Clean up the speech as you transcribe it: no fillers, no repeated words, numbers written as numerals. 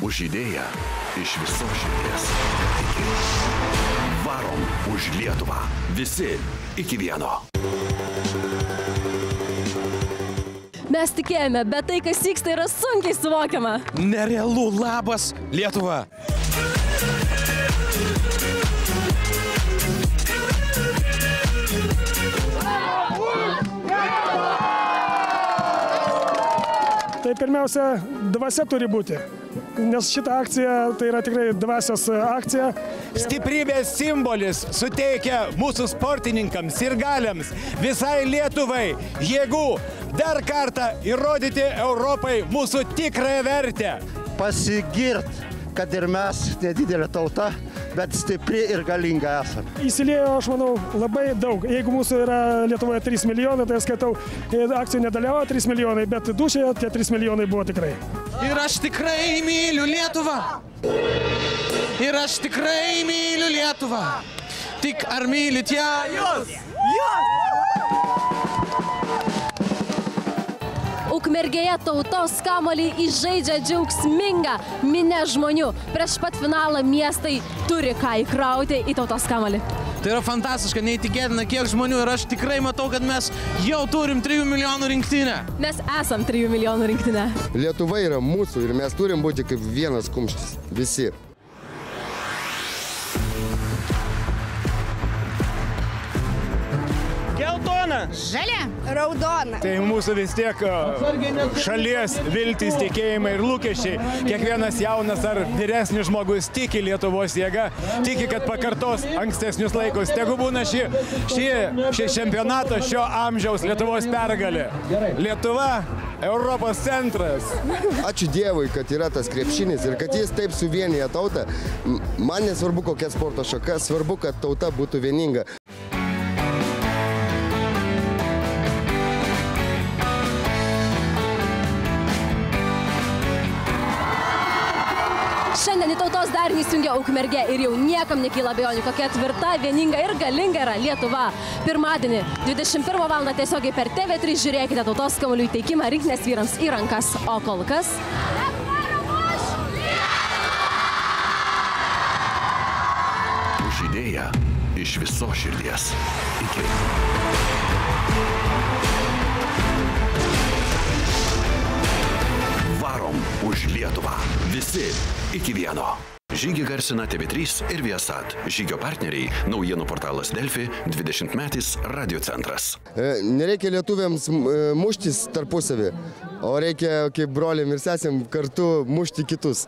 už idėją iš visos širdies. Varom už Lietuvą. Visi iki vieno. Mes tikėjome, bet tai, kas vyksta, yra sunkiai suvokiama. Nerealu, labas Lietuva. Tai pirmiausia, dvasia turi būti, nes šita akcija tai yra tikrai dvasios akcija. Stiprybės simbolis suteikia mūsų sportininkams ir galiams, visai Lietuvai jėgų dar kartą įrodyti Europai mūsų tikrąją vertę. Pasigirt, kad ir mes nedidelė tauta, bet stipri ir galinga esame. Įsiliejo, aš manau, labai daug. Jeigu mūsų yra Lietuvoje 3 milijonai, tai aš skaitau, akcijų nedalyvavo 3 milijonai, bet dušėje tie 3 milijonai buvo tikrai. Ir aš tikrai myliu Lietuvą. Ir aš tikrai myliu Lietuvą. Tik ar mylit ją jūs? Ukmergėje tautos kamuolį įžaidžia džiaugsminga minia žmonių. Prieš pat finalą miestai turi ką įkrauti į tautos kamuolį. Tai yra fantastiška, neįtikėtina, kiek žmonių ir aš tikrai matau, kad mes jau turim 3 milijonų rinktinę. Mes esam 3 milijonų rinktinė. Lietuva yra mūsų ir mes turim būti kaip vienas kumštis. Visi. Geltona. Žalia. Raudona. Tai mūsų vis tiek šalies viltys, tikėjimai ir lūkesčiai. Kiekvienas jaunas ar vyresnis žmogus tiki Lietuvos jėga, tiki, kad pakartos ankstesnius laikus. Tegu būna šį čempionatą, šio amžiaus Lietuvos pergalė. Lietuva, Europos centras. Ačiū Dievui, kad yra tas krepšinis ir kad jis taip suvienyje tautą. Man nesvarbu kokia sporto šaka, svarbu, kad tauta būtų vieninga. Šiandien į tautos darinį įsijungia Ukmergė ir jau niekam nekyla abejonių, kokia tvirta, vieninga ir galinga yra Lietuva. Pirmadienį 21 val. Tiesiogiai per TV3 žiūrėkite tautos kamuolių įteikimą rinktinės vyrams į rankas. O kol kas... Už idėją iš visos širdies. Iki. Varom už Lietuvą. Visi iki vieno. Žygį garsina TV3 ir Viasat. Žygio partneriai – naujienų portalas Delfi, 20-metis Radio centras. Nereikia lietuviams muštis tarpusavį, o reikia kaip broliam ir sesėm kartu mušti kitus.